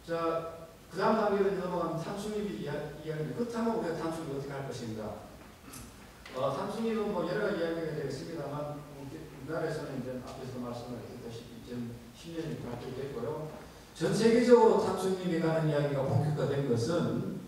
자, 그 다음 단계로 넘어가면 탄수립이 이야기입니다. 그렇다면 우리가 탄수립을 어떻게 할 것인가? 탄수립은 뭐 여러 가지 이야기가 되겠습니다만, 우리나라에서는 이제 앞에서 말씀하셨다시피 2010년에 발표됐고요. 전 세계적으로 탄수립에 관한 이야기가 본격화된 것은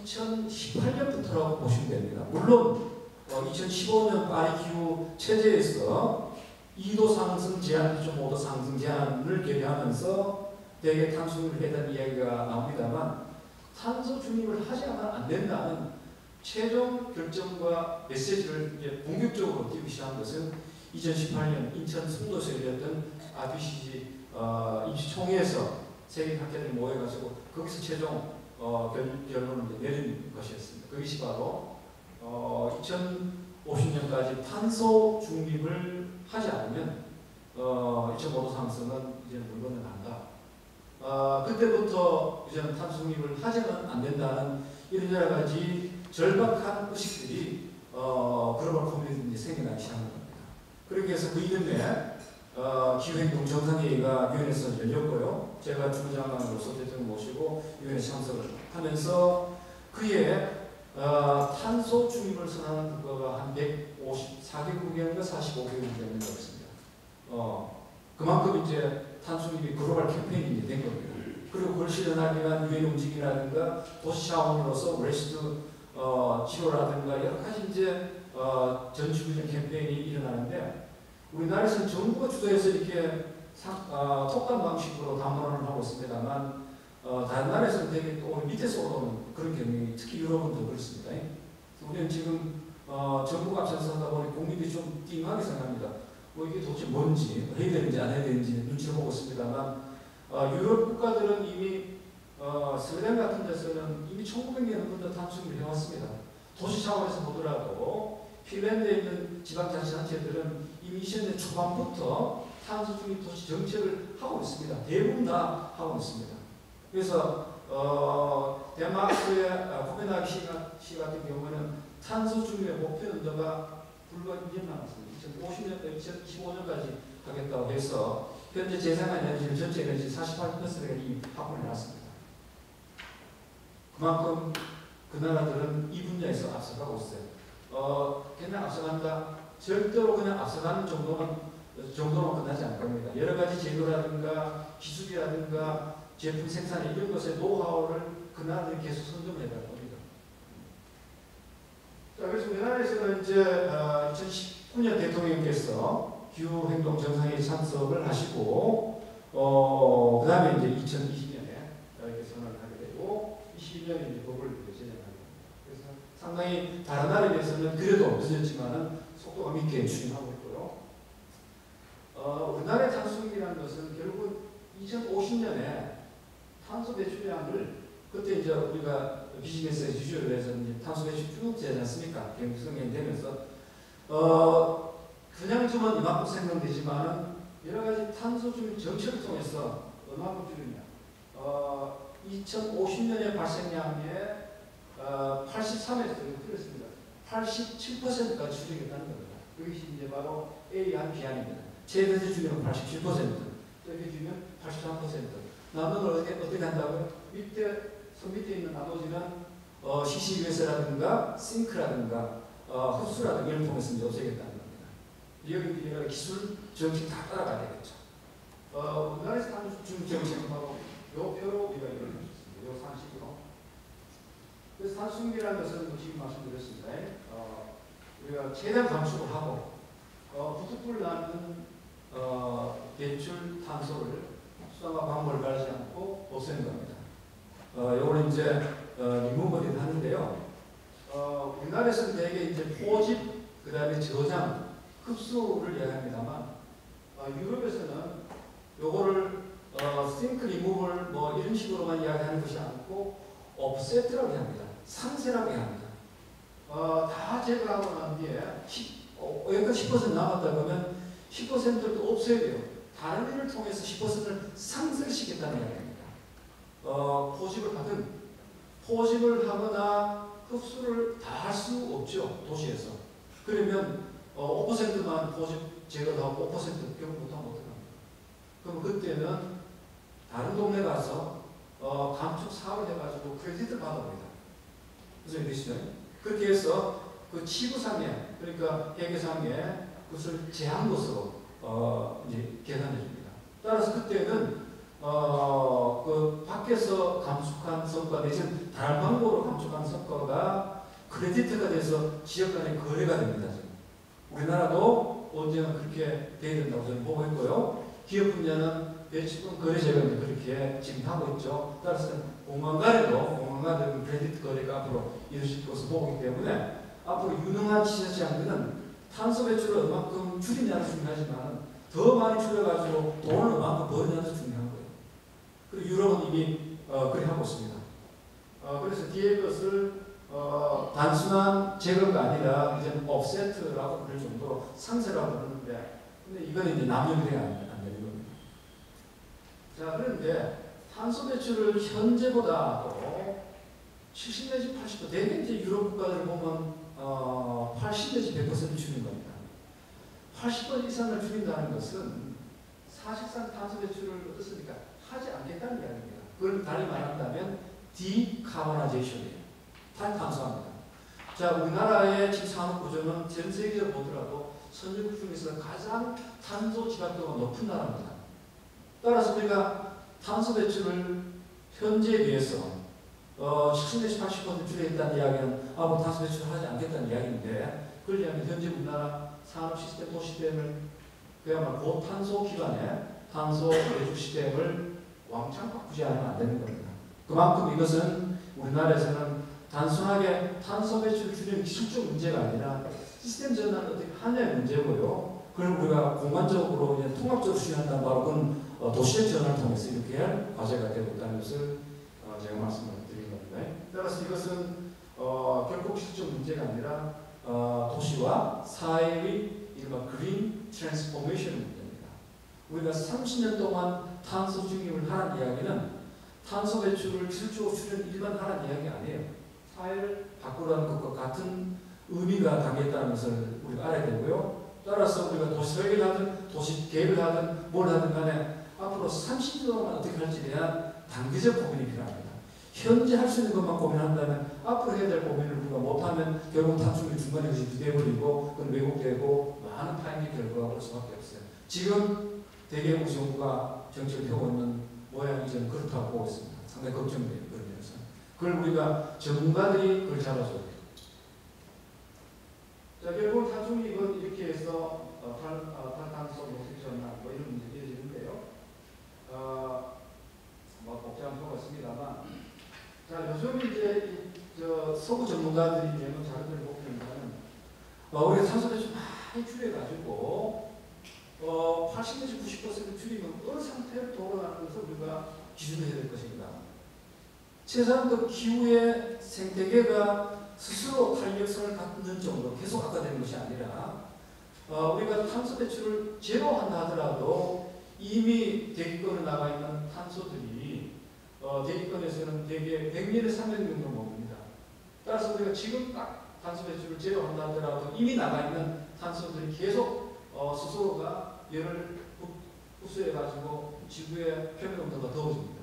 2018년부터라고 보시면 됩니다. 물론 2015년 파리 기후 체제에서 2도 상승 제한, 2.5도 상승 제한을 결의하면서 대개 탄수립을 해야 이야기가 나옵니다만, 탄소 중립을 하지 않으면 안 된다는 최종 결정과 메시지를 이제 본격적으로 띄우기 시작한 것은 2018년 인천 송도에서 열렸던 IPCC 임시총회에서 세계 학자들이 모여가지고 거기서 최종 결론을 내린 것이었습니다. 그것이 바로 2050년까지 탄소 중립을 하지 않으면 2.5도 상승은 이제 물건은 한다. 그때부터 이제는 탄소 중립을 하지는 안 된다는 이런 여러 가지 절박한 의식들이 글로벌 커뮤니티에 생겨나기 시작한 겁니다. 그렇게 해서 그 이듬해 기후행동 정상회의가 유엔에서 열렸고요. 제가 주무장관으로서 대통령 모시고 유엔에 참석을 하면서 그해 탄소 중립을 선언하는 국가가 한 154개국이었는가 45개국이었는가 그렇습니다. 그만큼 이제 탄소 중립이 글로벌 캠페인이 된 겁니다. 그리고 그걸 실현하기 위한 유엔 움직임이라든가 도시 차원으로서 웨스트 치료라든가 여러 가지 이제 전 지구적 캠페인이 일어나는데, 우리나라에서는 정부가 주도해서 이렇게 톡감 방식으로 담론을 하고 있습니다만, 다른 나라에서는 되게 또 밑에서 올라오는 그런 경향이, 특히 유럽은 더 그렇습니다. 우리는 지금 정부가 앞서서다 보니 국민들이 좀 띵하게 생각합니다. 뭐 이게 도대체 뭔지, 해야 되는지 안 해야 되는지 눈치를 보고 있습니다만, 유럽 국가들은 이미 스웨덴 같은 데서는 이미 1900년부터 탄수를 해왔습니다. 도시 차원에서 보더라도 핀란드에 있는 지방자치단체들은 이미 2000년 초반부터 탄소 중립 도시 정책을 하고 있습니다. 대부분 다 하고 있습니다. 그래서 덴마크의 코펜하겐 시 같은 경우는 탄소 중립의 목표 연도가 불과 2년 남았습니다. 2025년까지 하겠다고 해서 현재 재생산 에너지는 전체 에너지 48%가 이미 확보해 놨습니다. 그만큼 그 나라들은 이 분야에서 앞서가고 있어요. 그냥 앞서간다. 절대로 그냥 앞서가는 정도만 끝나지 않을 겁니다. 여러 가지 제도라든가 기술이라든가 제품 생산 이런 것의 노하우를 그 나라들이 계속 선점해 갈 겁니다. 자, 그래서 우리나라에서는 이제 2019년 대통령께서 기후행동 정상회의 참석을 하시고, 그 다음에 이제 2020년에 이렇게 선언을 하게 되고, 21년에 이제 법을 제정하게 됩니다. 그래서 상당히 다른 나라에 비해서는 그래도 늦었지만은 속도가 있게 추진하고 있고요. 우리나라의 탄소중립이라는 것은 결국 2050년에 탄소 배출량을, 그때 이제 우리가 비즈니스에 주주를 해서 이제 탄소 배출 쭉 되지 않습니까? 경성이 되면서 그냥 주면 이만큼 생성되지만은 여러 가지 탄소 중립 정책을 통해서 얼마큼 줄이냐? 2050년의 발생량의 83에서 줄였습니다. 87%까지 줄이겠다는 겁니다. 이것이 이제 바로 A한 B한입니다. 최대치 줄이면 87%, 저기 줄이면 83%. 남은 걸 어떻게 한다고요? 손 밑에 있는 나머지는 CCUS라든가 싱크라든가 흡수라든가 이런 통해서 이제 없애겠다는 겁니다. 여기 여러 기술 정책 다 따라가야 되겠죠. 우리나라에서 탄소 중립 정책은 바로 요 표로 우리가 이걸 했습니다. 요 상식으로. 그래서 탄소 중립이라는 것은 지금 말씀드렸습니다. 우리가 최대한 감축을 하고 부득불 나는 배출 탄소를 수상과 방법을 가리지 않고 없애는 겁니다. 요걸 이제 리무버리를 하는데요. 우리나라에서는 대개 이제 포집, 그 다음에 저장, 흡수를 이야기합니다만, 유럽에서는 요거를 싱크 리무벌 뭐 이런 식으로만 이야기하는 것이 아니고 옵세트라고 합니다. 상세라고 합니다. 다 제거하고 난 뒤에 여기까지 10% 남았다 그러면 10%를 또 없애야 돼요. 다른 일을 통해서 10%를 상승시키겠다는 이야기입니다. 포집을 하거나 흡수를 다 할 수 없죠. 도시에서. 그러면 5%만 포집 제거를 하고 5% 경우 못하면 어떡합니까? 그럼 그때는 다른 동네 가서 감축 사업을 해가지고 크레딧을 받아옵니다. 무슨 뜻이죠? 그렇게 해서 그 치부상에, 그러니까 회계상에 그것을 제한 것으로 이제 계산해 줍니다. 따라서 그때는 그 밖에서 감축한 성과 내지는 다른 방법으로 감축한 성과가 크레디트가 돼서 지역 간의 거래가 됩니다. 우리나라도 언젠가 그렇게 돼야 된다고 저는 보고 있고요. 기업 분야는 대치권 거래제가 그렇게 지금 하고 있죠. 따라서 공간 간에도 크레디트 거래가 앞으로 이루어질 것을 보고 있기 때문에 앞으로 유능한 지자체장들은 탄소 배출을 얼마큼 줄이냐는 중요하지만 더 많이 줄여가지고 돈을 얼마큼 버느냐도 중요한 거예요. 그리고 유럽은 이미 그렇게 하고 있습니다. 그래서 뒤에 것을 단순한 제거가 아니라 이제 offset라고 부를 정도로 상세라고 부르는데, 근데 이거는 이제 남용이 안 되는 겁니다. 자, 그런데 탄소 배출을 현재보다도 70 내지 80%, 대개 이제 유럽 국가들을 보면 80 내지 100% 줄인 겁니다. 80% 이상을 줄인다는 것은 사실상 탄소 배출을 어떻습니까? 하지 않겠다는 이야기입니다. 그걸 달리 말한다면 디카보나이제이션이에요. 탈탄소화입니다. 자, 우리나라의 지금 산업 구조는 전 세계적으로 보더라도 선진국 중에서 가장 탄소 지각도가 높은 나라입니다. 따라서 우리가 탄소 배출을 현재에 비해서 70 내지 80% 줄이겠다는 이야기는 아무 탄소 배출을 하지 않겠다는 이야기인데, 그러려면 현재 우리나라 산업 시스템, 도시스템을 그야말로 고탄소 기반의 탄소 배출 시스템을 왕창 바꾸지 않으면 안 되는 겁니다. 그만큼 이것은 우리나라에서는 단순하게 탄소 배출을 줄이는 기술적 문제가 아니라 시스템 전환을 어떻게 하냐의 문제고요. 그걸 우리가 공간적으로 이제 통합적으로 수행한다는 바로 그건 도시의 전환을 통해서 이렇게 할 과제가 되고 있다는 것을 제가 말씀을 드린 겁니다. 따라서 이것은 결코 기술적 문제가 아니라 도시와 사회의 이른바 그린 트랜스포메이션 문제입니다. 우리가 30년 동안 탄소 중립을 하는 이야기는 탄소 배출을 기술적으로 줄이는 일만 하는 이야기 아니에요. 사회를 바꾸라는 것과 같은 의미가 담겨있다는 것을 우리가 알아야 되고요. 따라서 우리가 도시 설계를 하든 도시 계획을 하든 뭘 하든 간에 앞으로 30년 동안 어떻게 할지에 대한 단계적 고민이 필요합니다. 현재 할 수 있는 것만 고민한다면 앞으로 해야 될 고민을 우리가 못하면 결국 탄소율이 중간에 유지되어버리고 그건 왜곡되고 많은 타임이 결과가 올 수밖에 없어요. 지금 대개 우리 정부가 정책을 펴고 있는 모양이 저는 그렇다고 보고 있습니다. 상당히 걱정돼요. 그런 면에서. 그걸 우리가 전문가들이 그걸 잡아줘야 돼요. 자, 결국 탄소율은 이렇게 해서 탈탄소 녹색 전환 뭐 이런 문제가 이어지는데요. 뭐 복잡한 표가 있습니다만, 자, 요즘 이제 서구 전문가들이 내놓은 자료들을 보면은 우리가 탄소 배출 많이 줄여가지고 80 내지 90% 줄이면 어느 상태로 돌아가는 것을 우리가 기준해야 될 것입니다. 최소한 기후의 생태계가 스스로 탄력성을 갖는 정도로 계속 악화되는 것이 아니라 우리가 탄소 배출을 제로한다 하더라도 이미 대기권에 나가 있는 탄소들이 대기권에서는 대개 100년에 300년 정도 머뭅니다. 따라서 우리가 지금 딱 탄소 배출을 제로한다 하더라도 이미 나가 있는 탄소들이 계속 스스로가 열을 흡수해가지고 지구의 표면 온도가 더워집니다.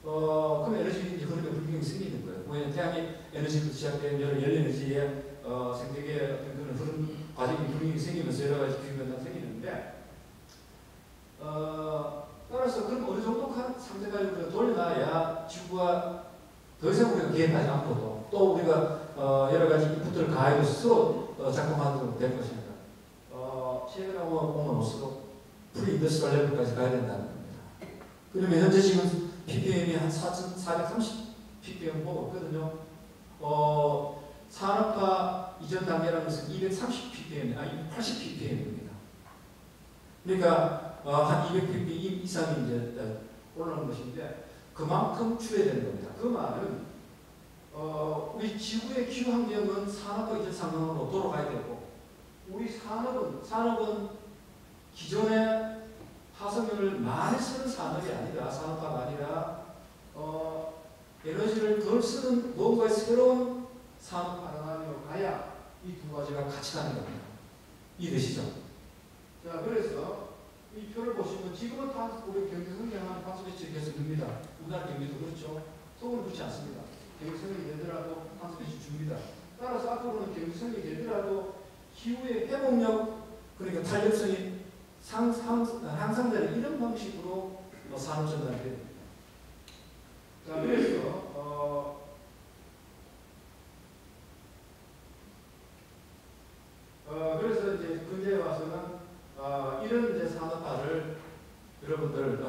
그럼 에너지 흐름의 불균형이 생기는 거예요. 왜냐하면 태양이 에너지부터 시작된 열 에너지의 생태계의 어떤 그런 흐름 과정이 불균형이 생기면서 여러 가지 기후 변화가 생기는데, 따라서 그럼 어느 정도 상태까지 우리가 돌려놔야 지구가 더 이상 우리가 개입하지 않고도 또 우리가 여러 가지 인풋들을 가해도 스스로 작동하도록 될 것입니다. 최근에 오면 올수록 프리인더스트리얼 레벨까지 가야 된다는 겁니다. 그러면 현재 지금 ppm이 한 4,430 ppm 보고 있거든요. 산업화 이전 단계라는 것은 230 ppm, 아니 80 ppm입니다. 그러니까 한 200 ppm 이상이 이제 올라오는 것인데 그만큼 줄여야 되는 겁니다. 그 말은 우리 지구의 기후 환경은 산업화 이전 상황으로 돌아가야 되고, 우리 산업은 기존의 화석연을 많이 쓰는 산업이 아니라, 산업화가 아니라 에너지를 덜 쓰는 뭔가의 새로운 산업 파라다임으로 가야 이 두 가지가 같이 가는 겁니다. 이해되시죠? 자, 그래서 이 표를 보시면 지금은 다 우리 경제 성장한 탄소 배출이 계속 줍니다. 우리나라 경제도 그렇죠. 속은 그렇지 않습니다. 경제 성장이 되더라도 탄소 배출 줍니다. 따라서 앞으로는 경제 성장이 되더라도 기후의 회복력, 그러니까 탄력성이 향상되는 이런 방식으로 산업 전환이 됩니다. 자, 그래서 이제 근대에 와서는 이런 이제 산업화를 여러분들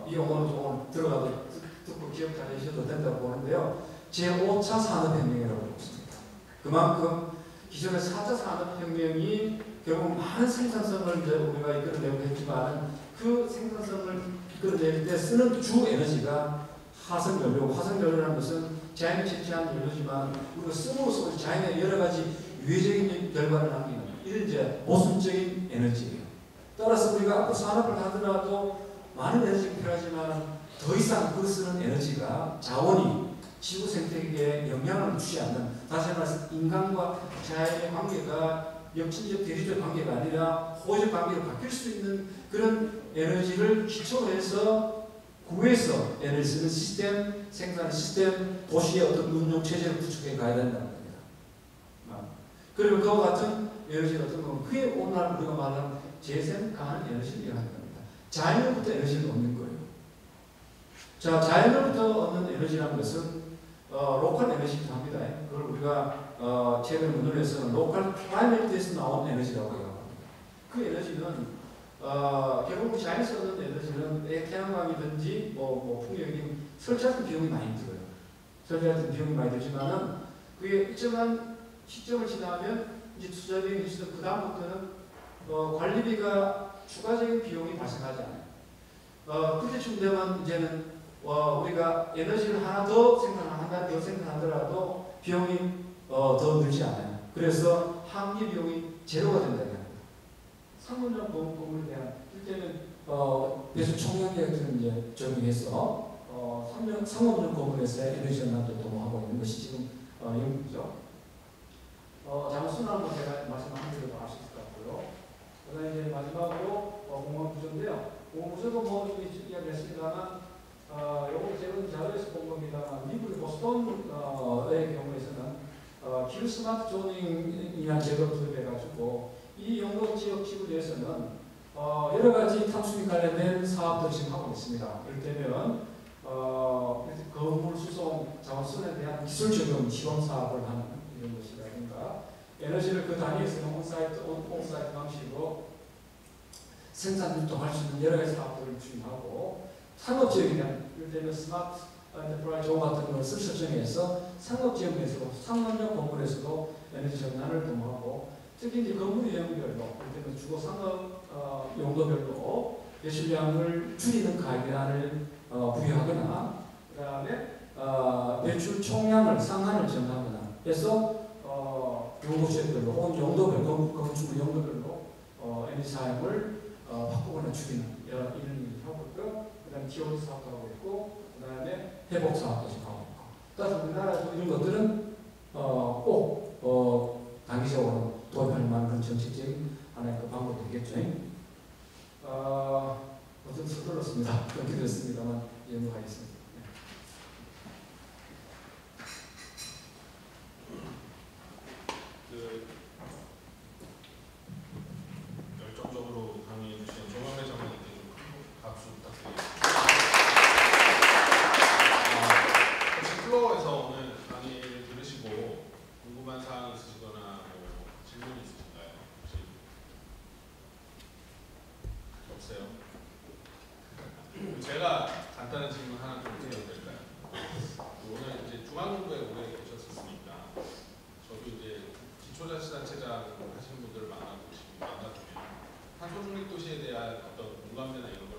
이 용어는 조금 들어가도 듣고 기억 잘 해주셔도 된다고 보는데요. 제5차 산업혁명이라고 보습니다. 그만큼 기존의 4차 산업혁명이 결국 많은 생산성을 이제 우리가 이끌어내고 했지만 그 생산성을 이끌어낼 때 쓰는 주 에너지가 화석연료. 화석연료라는 것은 자연이 채취한 연료지만 우리가 씀으로써 자연의 여러 가지 유해적인 결과를 남기는 이런 이제 모순적인 에너지예요. 따라서 우리가 앞으로 산업을 하더라도 많은 에너지가 필요하지만 더 이상 그 쓰는 에너지가 자원이 지구 생태계에 영향을 주지 않는, 다시 말해서 인간과 자연의 관계가 역친적 대리적 관계가 아니라 호적 관계로 바뀔 수 있는 그런 에너지를 기초로 해서 구해서 에너지 쓰는 시스템, 생산 시스템, 도시의 어떤 운용 체제를 구축해 가야 된다는 겁니다. 그리고 그와 같은 에너지는 어떤 거면 그게 오늘 우리가 말하는 재생 가능 에너지를 이야기하는 겁니다. 자연으로부터 에너지를 얻는 거예요. 자, 자연으로부터 얻는 에너지라는 것은 로컬 에너지도 합니다. 그걸 우리가 최근 문헌에서는 로컬 클라이메이트에서 나온 에너지라고 얘기합니다. 그 에너지는 결국 자연에서 얻는 에너지는 태양광이든지 뭐 풍력이 설치 비용이 많이 들어요. 설치 비용이 많이 들지만은 그게 일정한 시점을 지나면 이제 투자 비용이 있어도 그 다음부터는 관리비가 추가적인 비용이 발생하지 않아요. 그때쯤 되면 이제는 우리가 에너지를 하나 더 생산하더라도 비용이 더 늘지 않아요. 그래서 항기 비용이 제로가 된다는 겁니다. 상업용 건물에 대한 이때는 배수 총량계획들을 이제 적용해서 상업용 건물에서의 에너지 전환도 도모하고 있는 것이 지금 연구죠. 자원순환 제가 말씀한 대로 아실 것 같고요. 그다음에 이제 마지막으로 공원 구조인데요. 공원 구조도 뭐 이야기했습니다만. 요거 제가 자료에서 본 겁니다만 미국의 보스턴의 경우에서는 길 스마트 조닝이라는 제도를 도입해가지고 이 용도 지역 지구에서는 여러 가지 탑승에 관련된 사업들을 지금 하고 있습니다. 이를테면 건물 수송 자원순환에 대한 기술 적용 지원 사업을 하는 이런 것이라든가 에너지를 그 단위에서는 온사이트 방식으로 생산 유통할 수 있는 여러 가지 사업들을 추진하고 상업지역에 대한 이를테면 스마트 엔터프라이즈 같은 것을 설정해서 상업지역에서도 상업용 건물에서도 에너지 전환을 도모하고 특히 이제 건물 유형별로 이를테면 주거 상업 용도별로 배출량을 줄이는 가이드라인을 부여하거나 그 다음에 배출 총량을 상한을 정하거나 해서 요구지역별로 혹은 용도별 건축물 용도별로 에너지 사용을 바꾸거나 줄이는 이런 일을 하고 있고요. 그 다음에 TOD 사업도 하고 있고, 그 다음에 회복 사업도 지금 하고 있고. 따라서 우리나라에서 이런 것들은 꼭 단기적으로 도입할 만한 그런 정책적인 하나의 그 방법이 되겠죠. 어떤 서툴렀습니다. 그렇게 됐습니다만 연구하겠습니다. 열정적으로 강의해 주신 정영 회장님께 좀 박수 부탁드립니다. 혹시 플로어에서 오늘 강의를 들으시고 궁금한 사항 있으시거나 질문 있으신가요? 혹시 없어요? 제가 간단한 질문 하나 좀 드려도 될까요? 오늘 이제 중앙정부에 오래 계셨었으니까 저도 이제 기초자치단체장 하시는 분들을 만나보면 탄소 중립 도시에 대한 어떤 공감대나 이런 걸